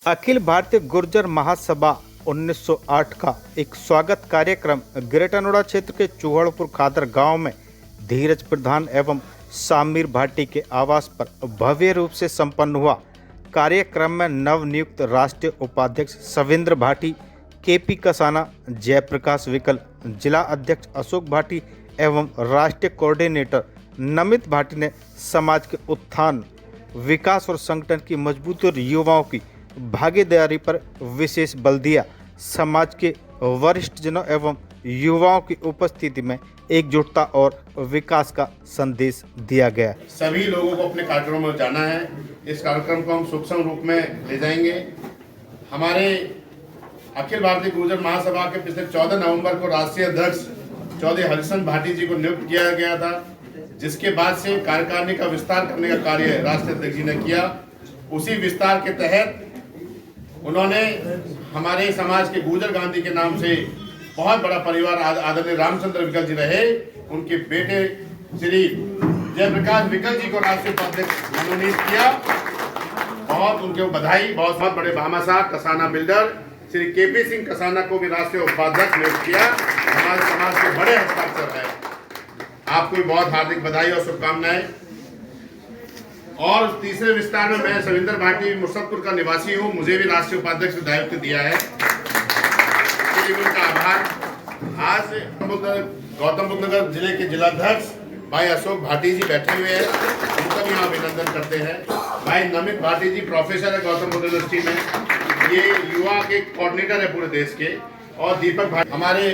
अखिल भारतीय गुर्जर महासभा 1908 का एक स्वागत कार्यक्रम ग्रेटर नोएडा क्षेत्र के चूहड़पुर खादर गांव में धीरज प्रधान एवं सामीर भाटी के आवास पर भव्य रूप से संपन्न हुआ। कार्यक्रम में नवनियुक्त राष्ट्रीय उपाध्यक्ष सविंद्र भाटी, केपी कसाना, जयप्रकाश विकल, जिला अध्यक्ष अशोक भाटी एवं राष्ट्रीय कोऑर्डिनेटर नमित भाटी ने समाज के उत्थान, विकास और संगठन की मजबूती और युवाओं की भागीदारी पर विशेष बल दिया। समाज के वरिष्ठ जनों एवं युवाओं की उपस्थिति में एकजुटता और विकास का संदेश दिया गया। सभी लोगों को अपने कार्यक्रम में जाना है। इस कार्यक्रम को हम सूक्ष्म रूप में ले जाएंगे। हमारे अखिल भारतीय गुर्जर महासभा के पिछले 14 नवंबर को राष्ट्रीय अध्यक्ष चौधरी हरिचंद भाटी जी को नियुक्त किया गया था, जिसके बाद से कार्यकारिणी का विस्तार करने का कार्य राष्ट्रीय अध्यक्ष जी ने किया। उसी विस्तार के तहत उन्होंने हमारे समाज के गुर्जर गांधी के नाम से बहुत बड़ा परिवार आदरणीय रामचंद्र विकल जी रहे, उनके बेटे श्री जयप्रकाश विकल जी को राष्ट्रीय उपाध्यक्ष मनोनीत किया। बहुत उनके बधाई। बहुत बड़े भामाशाह कसाना बिल्डर श्री केपी सिंह कसाना को भी राष्ट्रीय उपाध्यक्ष नियुक्त किया। हमारे समाज के बड़े हस्ताक्षर है। आपको भी बहुत हार्दिक बधाई और शुभकामनाएं। और तीसरे विस्तार में मैं सविंदर भाटी मुर्शदपुर का निवासी हूं, मुझे भी राष्ट्रीय उपाध्यक्ष का दायित्व दिया है, इसके लिए उनका आभार। आज गौतम बुद्ध नगर जिले के जिलाध्यक्ष भाई अशोक भाटी जी बैठे हुए हैं, उनका भी यहाँ अभिनंदन करते हैं। भाई नमित भाटी जी प्रोफेसर है गौतम बुद्ध यूनिवर्सिटी में, ये युवा के कोऑर्डिनेटर है पूरे देश के। और दीपक भाटी हमारे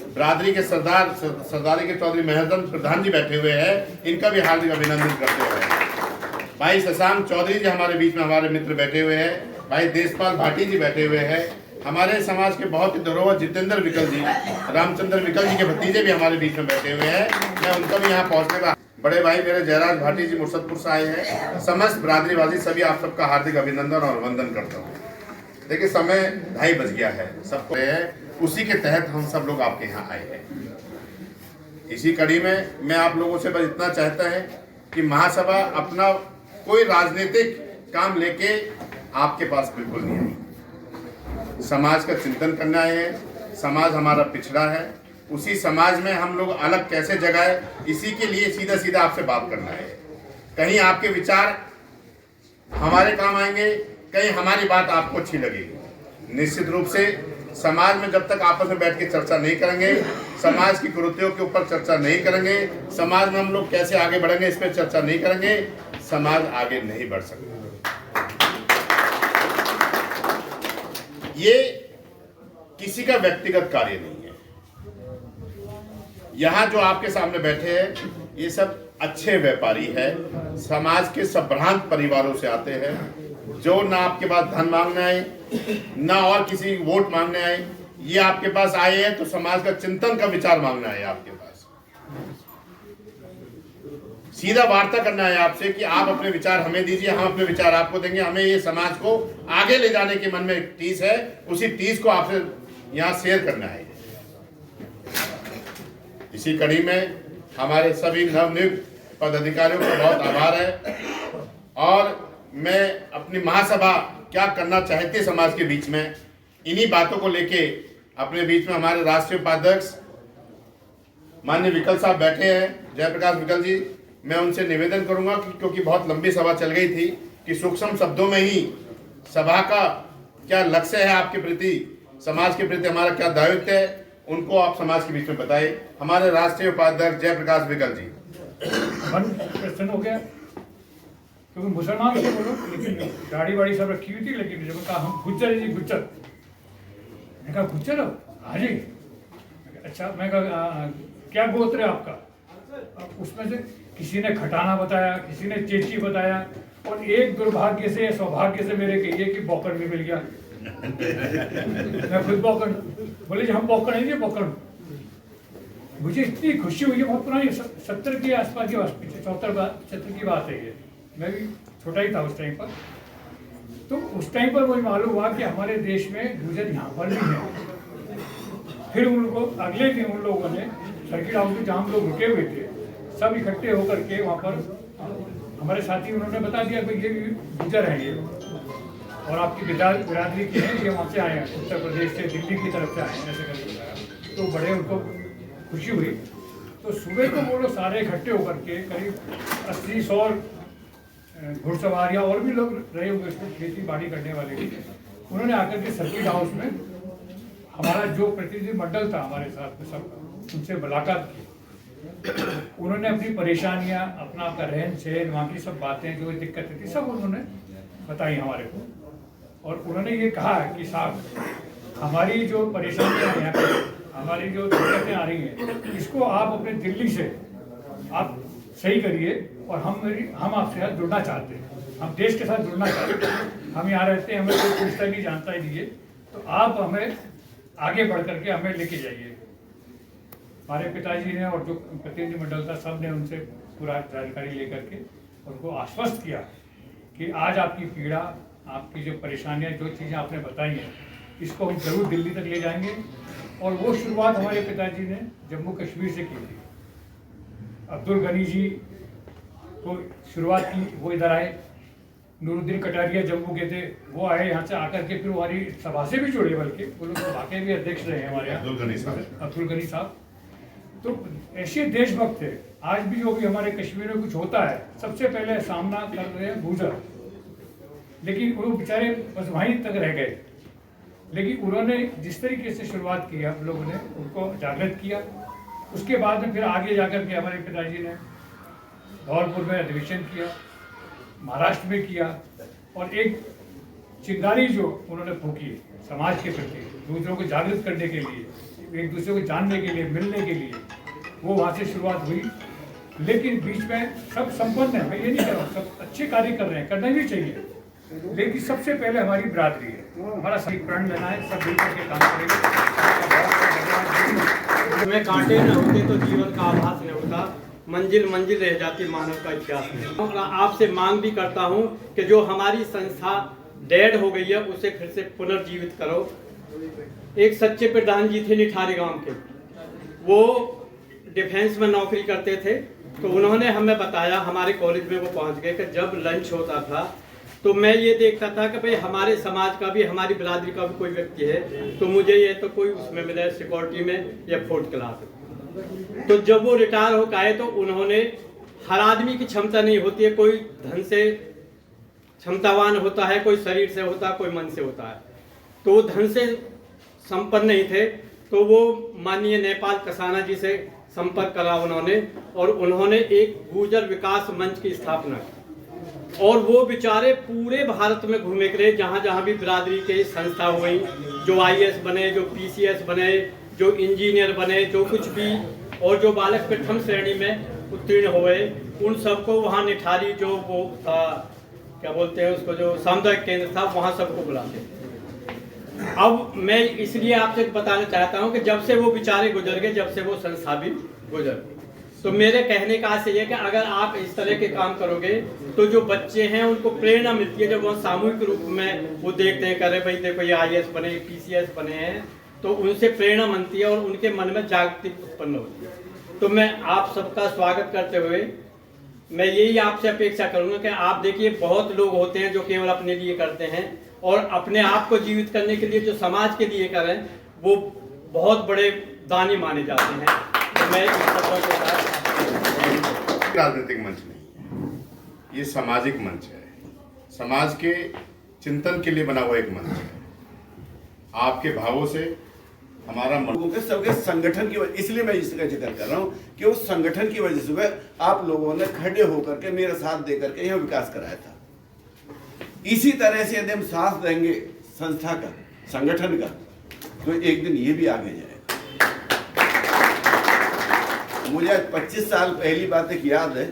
बिरादरी के सरदारी के चौधरी महेंद्र प्रधान जी बैठे हुए हैं, इनका भी हार्दिक अभिनंदन करते हैं। भाई शशांक चौधरी जी हमारे बीच में हमारे मित्र बैठे हुए हैं। भाई देशपाल भाटी जी बैठे हुए हैं। हमारे समाज के बहुत ही धरोहर जितेंद्र विकल जी, रामचंद्र विकल जी के भतीजे भी हमारे बीच में बैठे हुए हैं। मैं उनका भी यहाँ पहुँचने का। बड़े भाई मेरे जयराज भाटी जी मुर्शदपुर से आए हैं। समस्त बिरादरीवासी सभी आप सबका हार्दिक अभिनंदन और वंदन करता हूँ। देखिए समय 2:30 बज गया है, सबको है, उसी के तहत हम सब लोग आपके यहाँ आए हैं। इसी कड़ी में मैं आप लोगों से बस इतना चाहता है कि महासभा अपना कोई राजनीतिक काम लेके आपके पास बिल्कुल नहीं आई। समाज का चिंतन करना आए हैं। समाज हमारा पिछड़ा है, उसी समाज में हम लोग अलग कैसे जगाए, इसी के लिए सीधा सीधा आपसे बात करना है। कहीं आपके विचार हमारे काम आएंगे, कहीं हमारी बात आपको अच्छी लगेगी। निश्चित रूप से समाज में जब तक आपस में बैठ के चर्चा नहीं करेंगे, समाज की कुरीतियों के ऊपर चर्चा नहीं करेंगे, समाज में हम लोग कैसे आगे बढ़ेंगे इस पर चर्चा नहीं करेंगे, समाज आगे नहीं बढ़ सकता। ये किसी का व्यक्तिगत कार्य नहीं है। यहाँ जो आपके सामने बैठे हैं ये सब अच्छे व्यापारी है, समाज के संभ्रांत परिवारों से आते हैं, जो ना आपके पास धन मांगने आए, ना और किसी वोट मांगने आए। ये आपके पास आए हैं तो समाज का चिंतन का विचार मांगना है आपके पास। सीधा वार्ता करना है आपसे कि आप अपने विचार हमें दीजिए, हम अपने विचार आपको देंगे। हमें ये समाज को आगे ले जाने के मन में एक टीस है, उसी टीस को आपसे यहाँ शेयर करना है। इसी कड़ी में हमारे सभी नवनियुक्त पदाधिकारियों का बहुत आभार है। और मैं अपनी महासभा क्या करना चाहती है समाज के बीच में, इन्हीं बातों को लेके अपने बीच में हमारे राष्ट्रीय उपाध्यक्ष माननीय विकल साहब बैठे हैं, जयप्रकाश विकल जी। मैं उनसे निवेदन करूंगा कि क्योंकि बहुत लंबी सभा चल गई थी, कि सूक्ष्म शब्दों में ही सभा का क्या लक्ष्य है आपके प्रति, समाज के प्रति हमारा क्या दायित्व है, उनको आप समाज के बीच में बताएं। हमारे राष्ट्रीय उपाध्यक्ष जयप्रकाश विकल जी। क्वेश्चन हो गया क्योंकि मुसलमान से बोलो, लेकिन गाड़ी वाड़ी सब रखी हुई थी, लेकिन जब कहा हम गुज्जर है जी, गुज्जर, मैं कहा गुज्जर हो, हाँ जी। अच्छा, मैं कहा क्या गोत्र है आपका? उसमें से किसी ने खटाना बताया, किसी ने चेची बताया, और एक दुर्भाग्य से सौभाग्य से मेरे कहिए कि बौकड़ भी मिल गया। मैं खुद बौकड़, बोले जी हम बौकड़ हैं जी, बौकड़। मुझे इतनी खुशी हुई है, बहुत पुरानी 70 के आसपास की बात, 74-75 की बात है ये। मैं भी छोटा ही था उस टाइम पर। तो उस टाइम पर मुझे मालूम हुआ कि हमारे देश में गुर्जर यहाँ पर भी है। फिर उनको अगले दिन उन लोगों ने सर्किट हाउस में जहाँ हम लोग रुके हुए थे, सब इकट्ठे होकर के वहाँ पर हमारे साथी उन्होंने बता दिया कि ये गुर्जर है ये। और आपकी बिरादरी के हैं, ये वहाँ से आए हैं, उत्तर प्रदेश से दिल्ली की तरफ से आए हैं, ऐसे करके बताया। तो बड़े उनको खुशी हुई। तो सुबह को वो लोग सारे इकट्ठे होकर के करीब 80-100 घुड़सवार या और भी लोग रहे हुए इसमें खेती बाड़ी करने वाले भी, उन्होंने आकर के सर्किट हाउस में हमारा जो प्रतिनिधि मंडल था हमारे साथ में सब उनसे मुलाकात की। उन्होंने अपनी परेशानियां, अपना आपका रहन सहन, वहाँ की सब बातें जो दिक्कतें थी सब उन्होंने बताई हमारे को। और उन्होंने ये कहा कि साहब हमारी जो परेशानियां हैं यहाँ पे, हमारी जो दिक्कतें आ रही हैं, इसको आप अपने दिल्ली से आप सही करिए और हम आपसे साथ जुड़ना चाहते हैं, हम देश के साथ जुड़ना चाहते हैं। हम यहाँ रहते हैं, हमें कोई पूछता नहीं जानता ही नहीं है, तो आप हमें आगे बढ़ करके हमें लेके जाइए। हमारे पिताजी ने और जो प्रतिनिधि मंडल था सब ने उनसे पूरा जानकारी लेकर के उनको आश्वस्त किया कि आज आपकी पीड़ा, आपकी जो परेशानियां, जो चीज़ें आपने बताई हैं, इसको हम जरूर दिल्ली तक ले जाएंगे। और वो शुरुआत हमारे पिताजी ने जम्मू कश्मीर से की थी। अब्दुल गनी जी को शुरुआत की, वो इधर आए। नूरुद्दीन कटारिया जम्मू के थे, वो आए यहाँ से आकर के फिर हमारी सभा से भी जुड़े, बल्कि वो लोग सभा के भी अध्यक्ष रहे हैं हमारे यहाँ, अब्दुल गनी साहब। तो ऐसे देशभक्त थे। आज भी जो भी हमारे कश्मीर में कुछ होता है, सबसे पहले सामना कर रहे हैं गुर्जर, लेकिन वो बेचारे बस वहीं तक रह गए। लेकिन उन्होंने जिस तरीके से शुरुआत की, हम लोगों ने उनको जागृत किया। उसके बाद में फिर आगे जाकर के हमारे पिताजी ने धौलपुर में अधिवेशन किया, महाराष्ट्र में किया, और एक चिंगारी जो उन्होंने फूकी समाज के प्रति, दूसरों को जागृत करने के लिए, एक दूसरे को जानने के लिए, मिलने के लिए, वो वहाँ से शुरुआत हुई। लेकिन बीच में सब संपन्न है, मैं ये नहीं कह रहा हूँ, सब अच्छे कार्य कर रहे हैं, करना भी चाहिए, लेकिन सबसे पहले हमारी बिरादरी है, हमारा सही प्रण लेना है, सब मिलकर के काम करेंगे। में कांटे न होते तो जीवन का आभास न होता, मंजिल मंजिल रह जाती मानव का इतिहास में। और आपसे मांग भी करता हूं कि जो हमारी संस्था डेड हो गई है उसे फिर से पुनर्जीवित करो। एक सच्चे प्रधान जी थे निठारी गांव के, वो डिफेंस में नौकरी करते थे। तो उन्होंने हमें बताया, हमारे कॉलेज में वो पहुंच गए कि जब लंच होता था तो मैं ये देखता था कि भाई हमारे समाज का भी, हमारी बिरादरी का भी कोई व्यक्ति है तो मुझे ये तो कोई उसमें मिले सिक्योरिटी में या 4th क्लास। तो जब वो रिटायर होकर आए तो उन्होंने, हर आदमी की क्षमता नहीं होती है, कोई धन से क्षमतावान होता है, कोई शरीर से होता है, कोई मन से होता है। तो वो धन से संपन्न नहीं थे, तो वो माननीय नेपाल कसाना जी से संपर्क करा उन्होंने, और उन्होंने एक गुर्जर विकास मंच की स्थापना की। और वो बेचारे पूरे भारत में घूमे करे, जहाँ जहाँ भी बिरादरी के संस्था हुई, जो IAS बने, जो PCS बने, जो इंजीनियर बने, जो कुछ भी, और जो बालक प्रथम श्रेणी में उत्तीर्ण हुए, उन सबको वहाँ निठारी जो वो था, क्या बोलते हैं उसको, जो सामुदायिक केंद्र था, वहाँ सबको बुलाते। अब मैं इसलिए आपसे बताना चाहता हूँ कि जब से वो बेचारे गुजर गए, जब से वो संस्था भी गुजर गई, तो मेरे कहने का आशय है कि अगर आप इस तरह के काम करोगे तो जो बच्चे हैं उनको प्रेरणा मिलती है। जब वो सामूहिक रूप में वो देखते हैं, करे भाई देखो ये IAS बने, PCS बने हैं, तो उनसे प्रेरणा मिलती है और उनके मन में जागृति उत्पन्न होती है। तो मैं आप सबका स्वागत करते हुए मैं यही आपसे अपेक्षा करूंगा कि आप देखिए, बहुत लोग होते हैं जो केवल अपने लिए करते हैं, और अपने आप को जीवित करने के लिए जो समाज के लिए करें, वो बहुत बड़े दानी माने जाते हैं। तो मैं राजनीतिक मंच नहीं, ये सामाजिक मंच है, समाज के चिंतन के लिए बना हुआ एक मंच है। आपके भावों से हमारा मन सबके संगठन की वजह, इसलिए मैं इसका जिक्र कर रहा हूँ कि उस संगठन की वजह से आप लोगों ने खड़े होकर के मेरा साथ दे करके यह विकास कराया था। इसी तरह से यदि हम साथ देंगे संस्था का, संगठन का, तो एक दिन ये भी आगे जाएगा। मुझे 25 साल पहली बात एक याद है,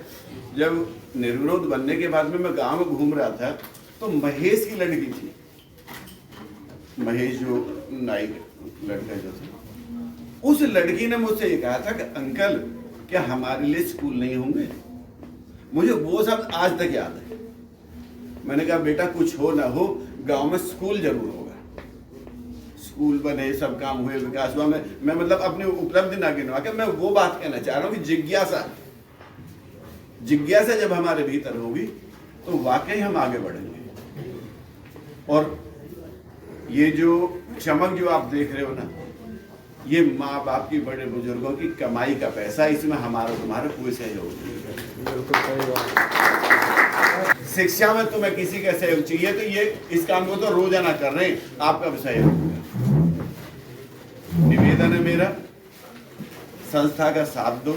जब निर्विरोध बनने के बाद में मैं गांव में घूम रहा था, तो महेश की लड़की थी, महेश जो नाइक लड़का जो था, उस लड़की ने मुझसे ये कहा था कि अंकल क्या हमारे लिए स्कूल नहीं होंगे। मुझे वो शब्द आज तक याद है। मैंने कहा बेटा कुछ हो ना हो, गांव में स्कूल जरूर होगा। स्कूल बने, सब काम हुए, विकास हुआ। मैं मतलब अपनी उपलब्धि ना गिनवा के मैं वो बात कहना चाह रहा हूँ कि जिज्ञासा जब हमारे भीतर होगी तो वाकई हम आगे बढ़ेंगे। और ये जो चमक जो आप देख रहे हो ना, ये माँ बाप की, बड़े बुजुर्गों की कमाई का पैसा, इसमें हमारा तुम्हारा कोई सहयोग नहीं है। शिक्षा में तुम्हें किसी का सहयोग चाहिए तो ये इस काम को तो रोजाना कर रहे हैं, आपका भी सहयोग। निवेदन है मेरा, संस्था का साथ दो,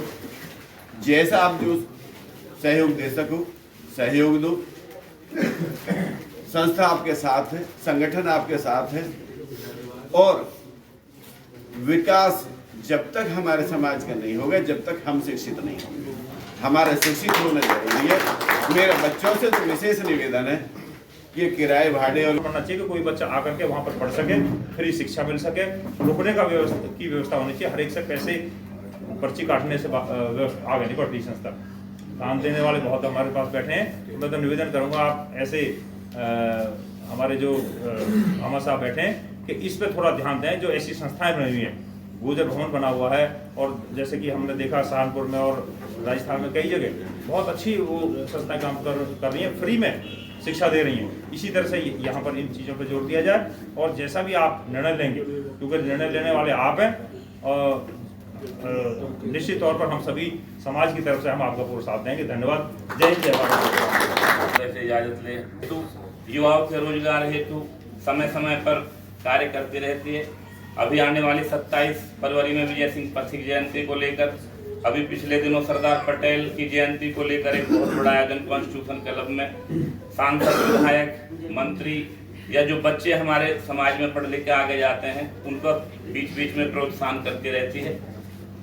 जैसा आप जो सहयोग दे सको सहयोग दो। संस्था आपके साथ है, संगठन आपके साथ है, और विकास जब तक हमारे समाज का नहीं होगा, जब तक हम शिक्षित नहीं होंगे। हमारा शिक्षित होना जरूरी है। मेरे बच्चों से तो विशेष निवेदन है कि किराए भाड़े और पढ़ना चाहिए कि कोई बच्चा आकर के वहाँ पर पढ़ सके, फ्री शिक्षा मिल सके, रुकने का व्यवस्था होनी चाहिए। हर एक से पैसे पर्ची काटने से आगे नहीं बढ़ती संस्था। काम देने वाले बहुत हमारे पास बैठे हैं। मैं तो निवेदन करूँगा आप ऐसे हमारे जो मामा साहब बैठे हैं कि इस पर थोड़ा ध्यान दें। जो ऐसी संस्थाएं बनी हुई हैं, गुर्जर भवन बना हुआ है, और जैसे कि हमने देखा सहारनपुर में और राजस्थान में कई जगह बहुत अच्छी वो संस्थाएं काम कर रही हैं, फ्री में शिक्षा दे रही हैं। इसी तरह से यहाँ पर इन चीज़ों पर जोर दिया जाए, और जैसा भी आप निर्णय लेंगे, क्योंकि निर्णय लेने वाले आप हैं, और निश्चित तौर पर हम सभी समाज की तरफ से हम आपका पूरा साथ देंगे। धन्यवाद। जय हिंद, जय भारत। इजाजत ले हेतु युवाओं के रोजगार हेतु समय समय पर कार्य करती रहती है। अभी आने वाली 27 फरवरी में विजय सिंह पथिक जयंती को लेकर, अभी पिछले दिनों सरदार पटेल की जयंती को लेकर एक बहुत बड़ा आयोजन कॉन्स्टिट्यूशन क्लब में सांसद, विधायक, मंत्री या जो बच्चे हमारे समाज में पढ़ लिख के आगे जाते हैं, उनको बीच बीच में प्रोत्साहन करती रहती है।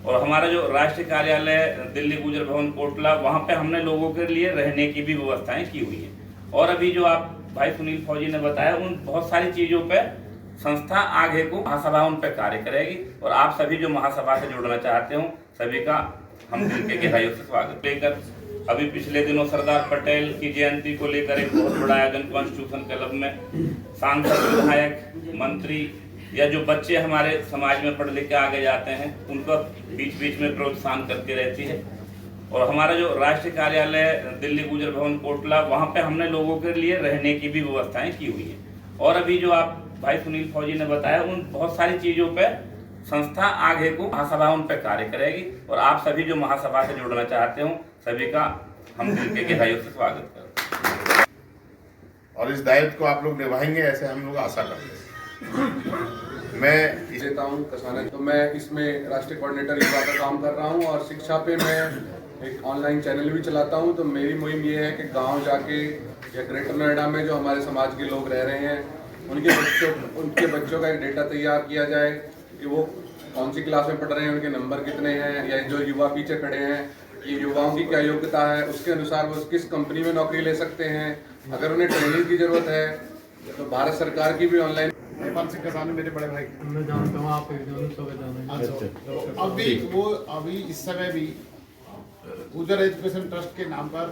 और हमारा जो राष्ट्रीय कार्यालय दिल्ली गुर्जर भवन कोटला, वहाँ पे हमने लोगों के लिए रहने की भी व्यवस्थाएं की हुई हैं। और अभी जो आप भाई सुनील फौजी ने बताया, उन बहुत सारी चीज़ों पे संस्था आगे को महासभा उन पर कार्य करेगी। और आप सभी जो महासभा से जुड़ना चाहते हो, सभी का हम दिल के गहराइयों से स्वागत लेकर, अभी पिछले दिनों सरदार पटेल की जयंती को लेकर एक बहुत बड़ा आयोजन कॉन्स्टिट्यूशन क्लब में सांसद, विधायक, मंत्री या जो बच्चे हमारे समाज में पढ़ लिख के आगे जाते हैं, उनको बीच बीच में प्रोत्साहन करती रहती है। और हमारा जो राष्ट्रीय कार्यालय दिल्ली गुर्जर भवन कोटला, वहाँ पे हमने लोगों के लिए रहने की भी व्यवस्थाएं की हुई हैं। और अभी जो आप भाई सुनील फौजी ने बताया, उन बहुत सारी चीज़ों पे संस्था आगे को महासभा उन पर कार्य करेगी। और आप सभी जो महासभा से जुड़ना चाहते हो, सभी का हम दिल के गहराइयों से स्वागत करते हैं। और इस दायित्व को आप लोग निभाएंगे, ऐसे हम लोग आशा करते हैं। मैं देता हूँ कसाना, तो मैं इसमें राष्ट्रीय कोऑर्डिनेटर युवा का काम कर रहा हूँ, और शिक्षा पे मैं एक ऑनलाइन चैनल भी चलाता हूँ। तो मेरी मुहिम ये है कि गांव जाके या ग्रेटर नोएडा में जो हमारे समाज के लोग रह रहे हैं, उनके बच्चों का एक डेटा तैयार किया जाए कि वो कौन सी क्लास में पढ़ रहे हैं, उनके नंबर कितने हैं, या जो युवा पीछे खड़े हैं, ये युवाओं की क्या योग्यता है, उसके अनुसार वो किस कंपनी में नौकरी ले सकते हैं। अगर उन्हें ट्रेनिंग की जरूरत है तो भारत सरकार की भी ऑनलाइन। नेपाल से कसाने मेरे बड़े भाई, मैं जानता हूँ आप अच्छा। अभी इस समय भी गुर्जर एजुकेशन ट्रस्ट के नाम पर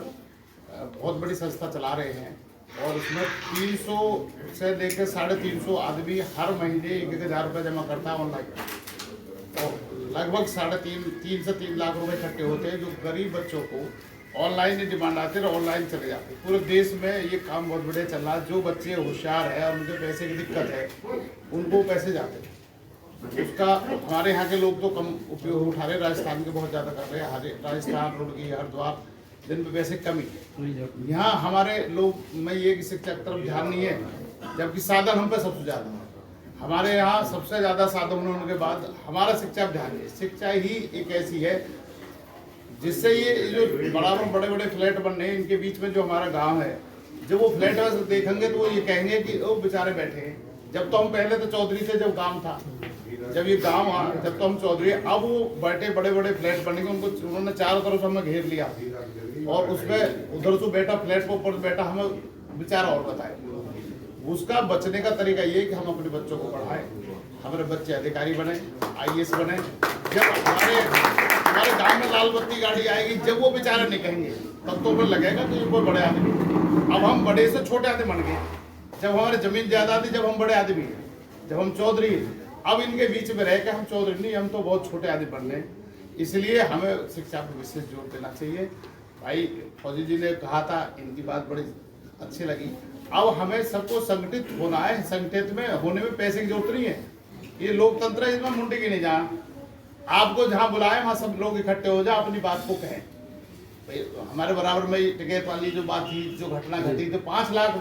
बहुत बड़ी संस्था चला रहे हैं, और उसमें 300 से लेकर 350 आदमी हर महीने 1,000 रुपये जमा करता है ऑनलाइन, और लगभग 3.5 से 3 लाख रुपए इकट्ठे होते हैं, जो गरीब बच्चों को ऑनलाइन डिमांड आती है और ऑनलाइन चले जाते हैं। पूरे देश में ये काम बहुत बढ़िया चल रहा है। जो बच्चे होशियार है और उनके पैसे की दिक्कत है, उनको पैसे जाते हैं। उसका हमारे यहाँ के लोग तो कम उपयोग उठा रहे, राजस्थान के बहुत ज़्यादा कर रहे हैं। राजस्थान, रुड़की, हरिद्वार, जिन पे पैसे कमी है। यहाँ हमारे लोग में ये कि शिक्षा की तरफ ध्यान नहीं है, जबकि साधन हम पे सबसे ज़्यादा है। हमारे यहाँ सबसे ज़्यादा साधन होने के बाद हमारा शिक्षा पर ध्यान है। शिक्षा ही एक ऐसी है जिससे ये जो बराबर बड़े बड़े फ्लैट बन रहे हैं, इनके बीच में जो हमारा गांव है, जब वो फ्लैट देखेंगे तो वो ये कहेंगे कि वो बेचारे बैठे हैं। जब तो हम पहले तो चौधरी थे, जब गांव था, जब ये गांव जब तो हम चौधरी, अब वो बैठे बड़े बड़े फ्लैट बनेंगे। उन्होंने चारों तरफ हमें घेर लिया, और उसमें उधर से बैठा फ्लैट के ऊपर बैठा, हमें बेचारा और बताए। उसका बचने का तरीका ये कि हम अपने बच्चों को पढ़ाएं, हमारे बच्चे अधिकारी बने, IAS बने। जब हमारे गांव में लाल बत्ती गाड़ी आएगी, जब वो बेचारे नहीं कहेंगे, तब तो हमें लगेगा कि कोई बड़े आदमी। अब हम बड़े से छोटे आदमी बन गए। जब हमारे जमीन ज़्यादा थी, जब हम बड़े आदमी हैं, जब हम चौधरी, अब इनके बीच में रह के हम चौधरी नहीं, हम तो बहुत छोटे आदमी बन रहे हैं। इसलिए हमें शिक्षा पर विशेष जोर देना चाहिए। भाई फौजी जी ने कहा था, इनकी बात बड़ी अच्छी लगी। अब हमें सबको संगठित होना है। संगठित में होने में पैसे की जरूरत नहीं है, ये लोकतंत्र है, इसमें मुंडे की नहीं जाना। आपको जहां बुलाए वहां सब लोग इकट्ठे हो जाए, अपनी बात को कहें। हमारे बराबर में टिकैत वाली जो बात थी, जो घटना घटी, तो 5 लाख